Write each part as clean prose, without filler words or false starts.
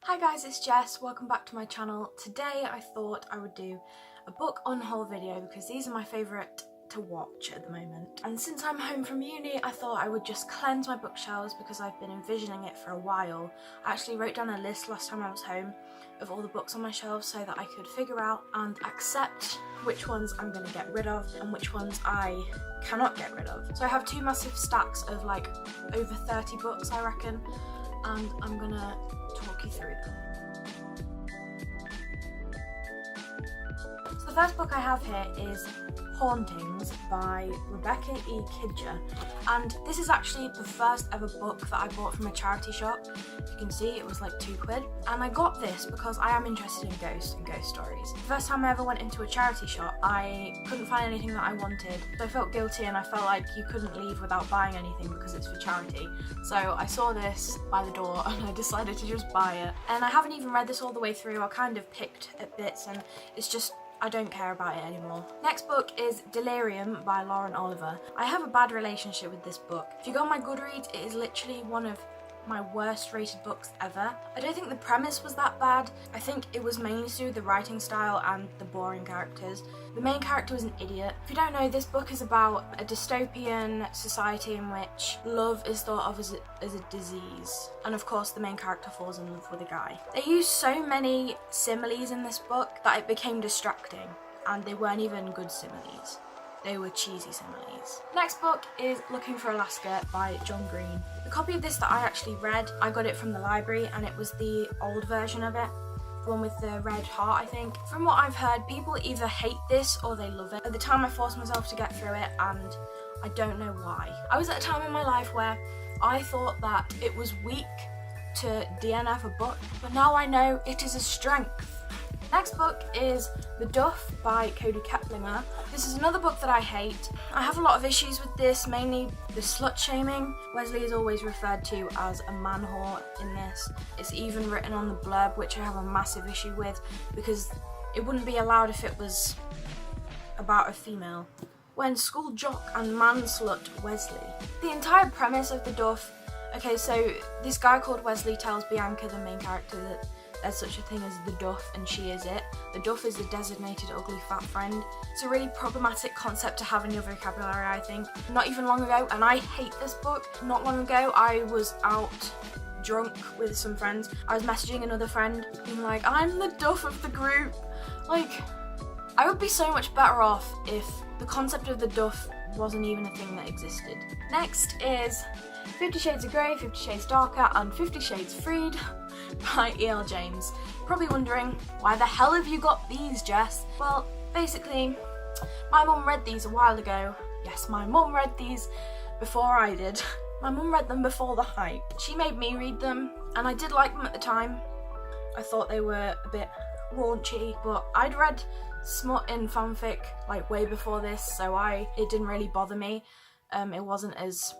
Hi guys, it's Jess. Welcome back to my channel. Today I thought I would do a book unhaul video because these are my favourite to watch at the moment. And since I'm home from uni, I thought I would just cleanse my bookshelves because I've been envisioning it for a while. I actually wrote down a list last time I was home of all the books on my shelves so that I could figure out and accept which ones I'm going to get rid of and which ones I cannot get rid of. So I have two massive stacks of like over 30 books, I reckon, and I'm gonna talk you through them. So the first book I have here is Hauntings by Rebecca E. Kidger, and this is actually the first ever book that I bought from a charity shop. You can see it was like £2, and I got this because I am interested in ghosts and ghost stories. The first time I ever went into a charity shop, I couldn't find anything that I wanted, so I felt guilty and I felt like you couldn't leave without buying anything because it's for charity. So I saw this by the door and I decided to just buy it. And I haven't even read this all the way through. I kind of picked at bits and it's just, I don't care about it anymore. Next book is Delirium by Lauren Oliver. I have a bad relationship with this book. If you go on my Goodreads, it is literally one of my worst rated books ever. I don't think the premise was that bad. I think it was mainly to do with the writing style and the boring characters. The main character was an idiot. If you don't know, this book is about a dystopian society in which love is thought of as a disease. And of course the main character falls in love with a guy. They use so many similes in this book that it became distracting, and they weren't even good similes. They were cheesy similes. Next book is Looking for Alaska by John Green. The copy of this that I actually read, I got it from the library and it was the old version of it. The one with the red heart, I think. From what I've heard, people either hate this or they love it. At the time I forced myself to get through it and I don't know why. I was at a time in my life where I thought that it was weak to DNF a book, but now I know it is a strength. Next book is The Duff by Cody Keplinger. This is another book that I hate. I have a lot of issues with this, mainly the slut shaming. Wesley is always referred to as a man whore in this. It's even written on the blurb, which I have a massive issue with because it wouldn't be allowed if it was about a female. When school jock and man slut Wesley. The entire premise of The Duff, okay, so this guy called Wesley tells Bianca, the main character, that there's such a thing as the Duff and she is it. The Duff is the designated ugly fat friend. It's a really problematic concept to have in your vocabulary, I think. Not even long ago, and I hate this book, not long ago I was out drunk with some friends. I was messaging another friend being like, I'm the Duff of the group. Like, I would be so much better off if the concept of the Duff wasn't even a thing that existed. Next is 50 Shades of Grey, 50 Shades Darker and 50 Shades Freed by E.L. James. Probably wondering, why the hell have you got these, Jess? Well, basically, my mum read these a while ago. Yes, my mum read these before I did. My mum read them before the hype. She made me read them, and I did like them at the time. I thought they were a bit raunchy, but I'd read smut in fanfic like way before this, so it didn't really bother me. It wasn't as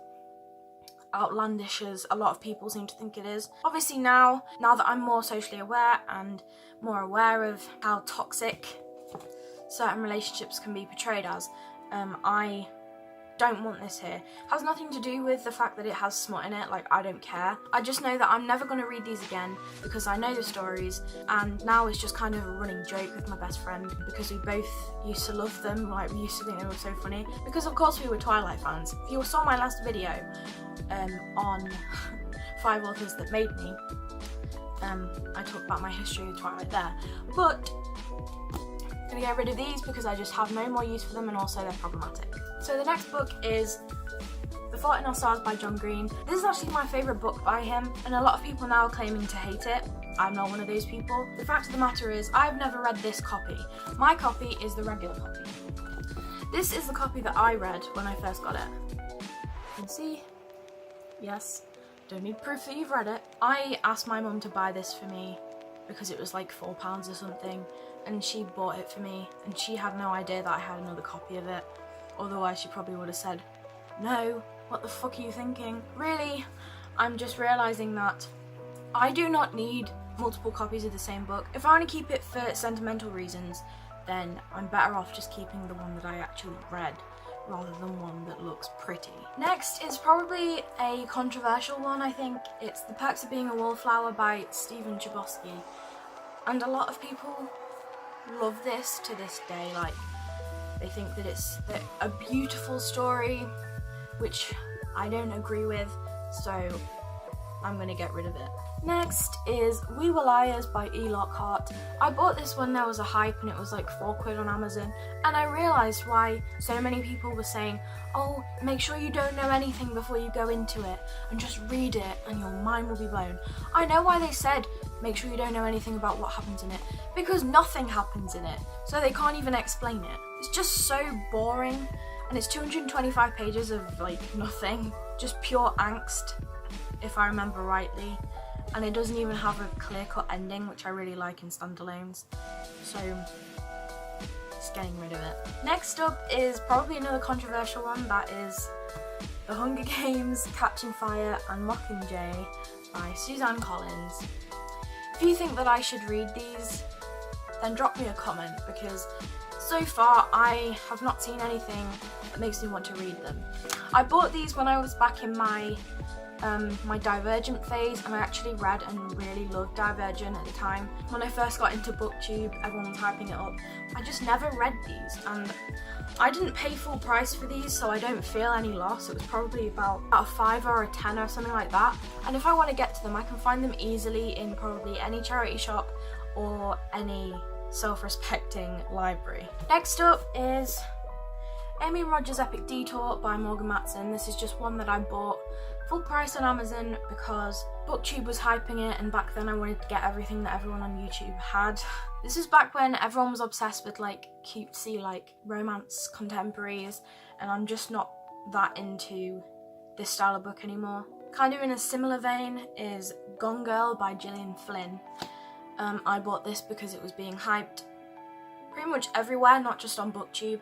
outlandish as a lot of people seem to think it is. Obviously now that I'm more socially aware and more aware of how toxic certain relationships can be portrayed as, I don't want this here. It has nothing to do with the fact that it has smut in it, like I don't care. I just know that I'm never going to read these again because I know the stories, and now it's just kind of a running joke with my best friend because we both used to love them, like we used to think they were so funny because of course we were Twilight fans. If you saw my last video on 5 authors that made me, I talk about my history with Twilight there, but I'm going to get rid of these because I just have no more use for them and also they're problematic. So the next book is The Fault in Our Stars by John Green. This is actually my favourite book by him, and a lot of people now are claiming to hate it. I'm not one of those people. The fact of the matter is, I've never read this copy. My copy is the regular copy. This is the copy that I read when I first got it. You can see, yes, don't need proof that you've read it. I asked my mum to buy this for me because it was like £4 or something, and she bought it for me, and she had no idea that I had another copy of it. Otherwise she probably would have said, no, what the fuck are you thinking? Really, I'm just realising that I do not need multiple copies of the same book. If I want to keep it for sentimental reasons, then I'm better off just keeping the one that I actually read. rather than one that looks pretty. Next is probably a controversial one, I think. It's The Perks of Being a Wallflower by Stephen Chbosky. And a lot of people love this to this day. Like, they think that it's a beautiful story, which I don't agree with, so I'm gonna get rid of it. Next is We Were Liars by E. Lockhart. I bought this when there was a hype and it was like £4 on Amazon, and I realised why so many people were saying, oh, make sure you don't know anything before you go into it and just read it and your mind will be blown. I know why they said make sure you don't know anything about what happens in it, because nothing happens in it, so they can't even explain it. It's just so boring, and it's 225 pages of like nothing, just pure angst, if I remember rightly. And it doesn't even have a clear-cut ending, which I really like in standalones, so just getting rid of it. Next up is probably another controversial one, that is The Hunger Games, Catching Fire and Mockingjay by Suzanne Collins. If you think that I should read these, then drop me a comment, because so far I have not seen anything that makes me want to read them. I bought these when I was back in my Divergent phase, and I actually read and really loved Divergent at the time. When I first got into BookTube, everyone was hyping it up. I just never read these, and I didn't pay full price for these, so I don't feel any loss. It was probably about a £5 or a £10 or something like that. And if I want to get to them, I can find them easily in probably any charity shop or any self-respecting library. Next up is Emme Rogers' Epic Detour by Morgan Matson. This is just one that I bought full price on Amazon because BookTube was hyping it, and back then I wanted to get everything that everyone on YouTube had. This is back when everyone was obsessed with like cutesy like romance contemporaries, and I'm just not that into this style of book anymore. Kind of in a similar vein is Gone Girl by Gillian Flynn. I bought this because it was being hyped pretty much everywhere, not just on BookTube,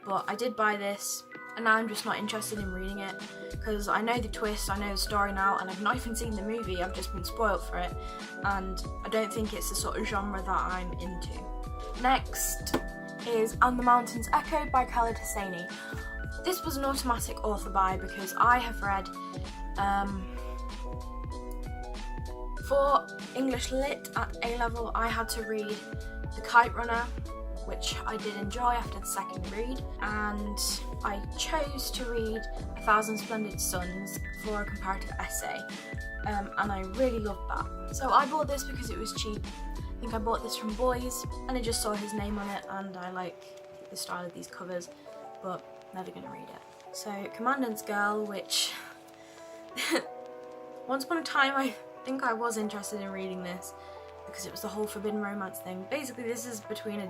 but I did buy this, and now I'm just not interested in reading it because I know the twist, I know the story now, and I've not even seen the movie. I've just been spoiled for it, and I don't think it's the sort of genre that I'm into. Next is And the Mountains Echoed by Khaled Hosseini. This was an automatic author buy because I have read for English Lit at A-level, I had to read The Kite Runner, which I did enjoy after the second read, and I chose to read 1,000 Splendid Suns for a comparative essay, and I really loved that. So I bought this because it was cheap. I think I bought this from Boys, and I just saw his name on it, and I like the style of these covers, but never gonna read it. So Commandant's Girl, which once upon a time I think I was interested in reading this because it was the whole forbidden romance thing. Basically this is between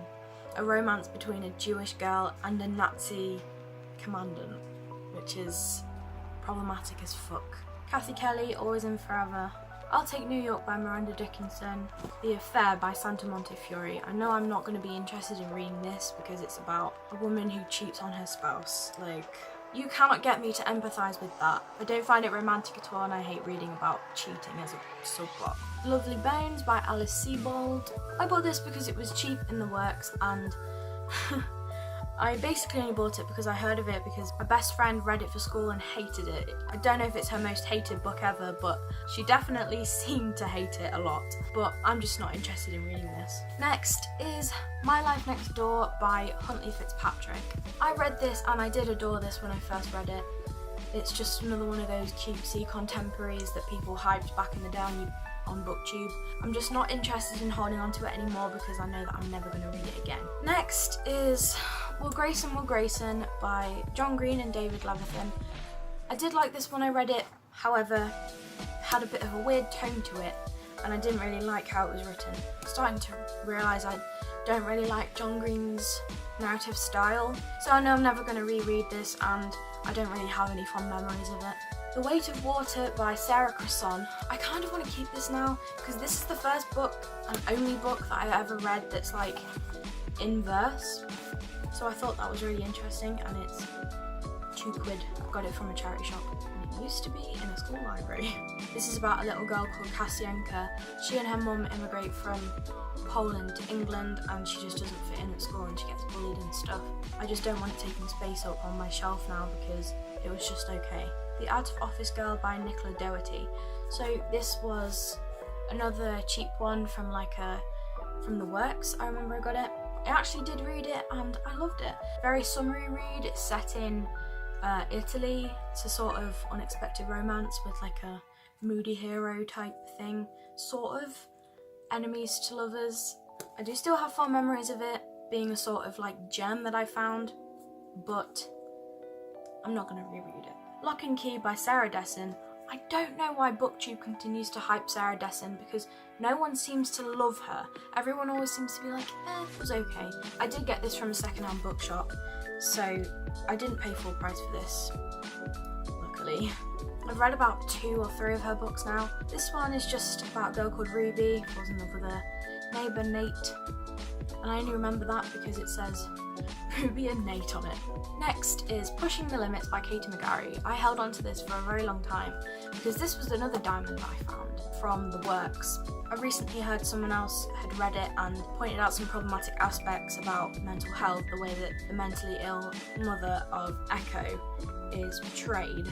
a romance between a Jewish girl and a Nazi commandant, which is problematic as fuck. Kathy Kelly, Always and Forever. I'll Take New York by Miranda Dickinson. The Affair by Santa Montefiore. I know I'm not going to be interested in reading this because it's about a woman who cheats on her spouse. Like, you cannot get me to empathise with that. I don't find it romantic at all, and I hate reading about cheating as a subplot. Lovely Bones by Alice Sebold. I bought this because it was cheap in the works, and I basically only bought it because I heard of it because my best friend read it for school and hated it. I don't know if it's her most hated book ever, but she definitely seemed to hate it a lot. But I'm just not interested in reading this. Next is My Life Next Door by Huntley Fitzpatrick. I read this and I did adore this when I first read it. It's just another one of those cutesy contemporaries that people hyped back in the day on BookTube. I'm just not interested in holding on to it anymore because I know that I'm never going to read it again. Next is Will Grayson by John Green and David Levithan. I did like this when I read it, however, it had a bit of a weird tone to it and I didn't really like how it was written. I'm starting to realise I don't really like John Green's narrative style, so I know I'm never going to reread this and I don't really have any fond memories of it. The Weight of Water by Sarah Cresson. I kind of want to keep this now because this is the first book and only book that I've ever read that's like in verse. So I thought that was really interesting, and it's £2. I got it from a charity shop and it used to be in a school library. This is about a little girl called Kasienka. She and her mum immigrate from Poland to England and she just doesn't fit in at school and she gets bullied and stuff. I just don't want it taking space up on my shelf now because it was just okay. The Out of Office Girl by Nicola Doherty. So this was another cheap one from from the works. I remember I got it. I actually did read it and I loved it. Very summary read. It's set in Italy. It's a sort of unexpected romance with like a moody hero type thing, sort of enemies to lovers. I do still have fond memories of it being a sort of like gem that I found, but I'm not going to reread it. Lock and Key by Sarah Dessen. I don't know why BookTube continues to hype Sarah Dessen because no one seems to love her. Everyone always seems to be like, it was okay. I did get this from a secondhand bookshop, so I didn't pay full price for this, luckily. I've read about 2 or 3 of her books now. This one is just about a girl called Ruby, falls in love with her neighbour Nate, and I only remember that because it says Ruby and Nate on it. Next is Pushing the Limits by Katie McGarry. I held on to this for a very long time because this was another diamond that I found from the works. I recently heard someone else had read it and pointed out some problematic aspects about mental health, the way that the mentally ill mother of Echo is portrayed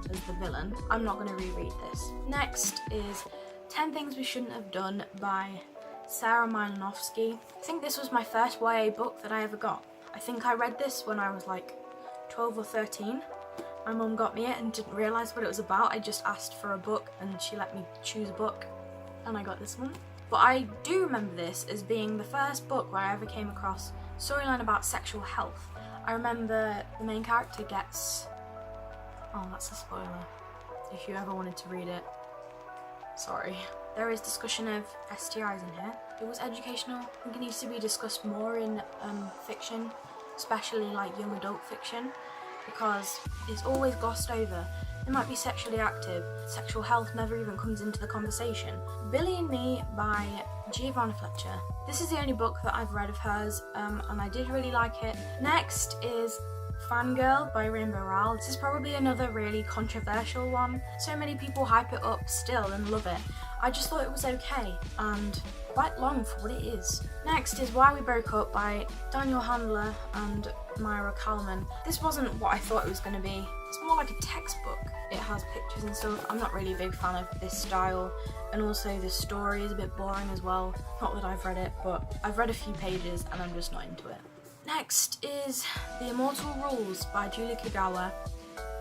as the villain. I'm not going to reread this. Next is 10 Things We Shouldn't Have Done by Sarah Malinovsky. I think this was my first YA book that I ever got. I think I read this when I was like 12 or 13. My mum got me it and didn't realise what it was about. I just asked for a book and she let me choose a book and I got this one. But I do remember this as being the first book where I ever came across a storyline about sexual health. I remember the main character gets... Oh, that's a spoiler. If you ever wanted to read it, sorry. There is discussion of STIs in here. It was educational. I think it needs to be discussed more in fiction, especially like young adult fiction, because it's always glossed over. They might be sexually active. Sexual health never even comes into the conversation. Billy and Me by Giovanna Fletcher. This is the only book that I've read of hers, and I did really like it. Next is Fangirl by Rainbow Rowell. This is probably another really controversial one. So many people hype it up still and love it. I just thought it was okay and quite long for what it is. Next is Why We Broke Up by Daniel Handler and Myra Kalman. This wasn't what I thought it was going to be. It's more like a textbook. It has pictures and stuff. I'm not really a big fan of this style, and also the story is a bit boring as well. Not that I've read it, but I've read a few pages and I'm just not into it. Next is The Immortal Rules by Julie Kagawa.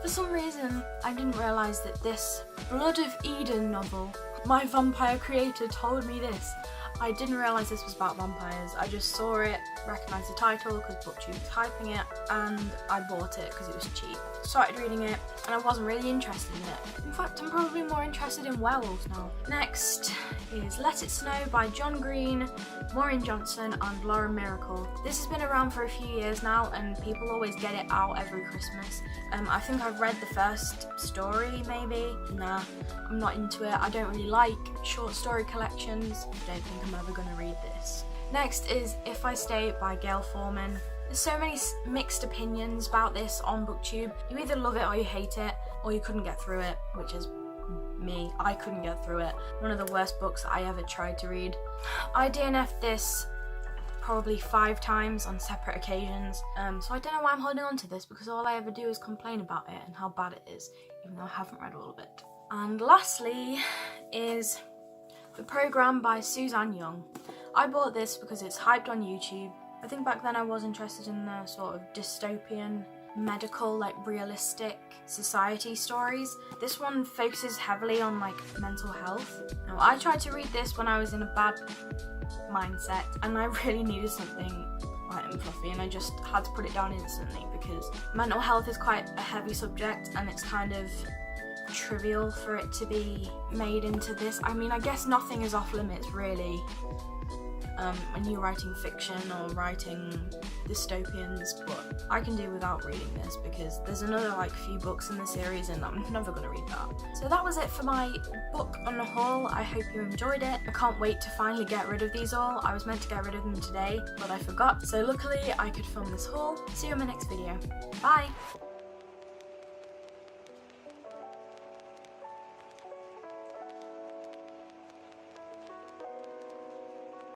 For some reason, I didn't realise that this Blood of Eden novel, my vampire creator told me this. I didn't realise this was about vampires. I just saw it, recognised the title because BookTube was hyping it, and I bought it because it was cheap. Started reading it and I wasn't really interested in it. In fact, I'm probably more interested in werewolves now. Next is Let It Snow by John Green, Maureen Johnson and Lauren Miracle. This has been around for a few years now and people always get it out every Christmas. I think I've read the first story maybe. Nah, I'm not into it. I don't really like short story collections. I don't think I'm ever going to read this. Next is If I Stay by Gail Foreman. There's so many mixed opinions about this on BookTube. You either love it or you hate it, or you couldn't get through it, which is me. I couldn't get through it. One of the worst books I ever tried to read. I DNF'd this probably 5 times on separate occasions, so I don't know why I'm holding on to this because all I ever do is complain about it and how bad it is, even though I haven't read all of it. And lastly is The Programme by Suzanne Young. I bought this because it's hyped on YouTube. I think back then I was interested in the sort of dystopian, medical, like realistic society stories. This one focuses heavily on like mental health. Now, I tried to read this when I was in a bad mindset and I really needed something light and fluffy, and I just had to put it down instantly because mental health is quite a heavy subject and it's kind of trivial for it to be made into this. I mean, I guess nothing is off limits really when you're writing fiction or writing dystopians, but I can do without reading this because there's another like few books in the series and I'm never going to read that. So that was it for my book unhaul. I hope you enjoyed it. I can't wait to finally get rid of these all. I was meant to get rid of them today, but I forgot, so luckily I could film this haul. See you in my next video. Bye!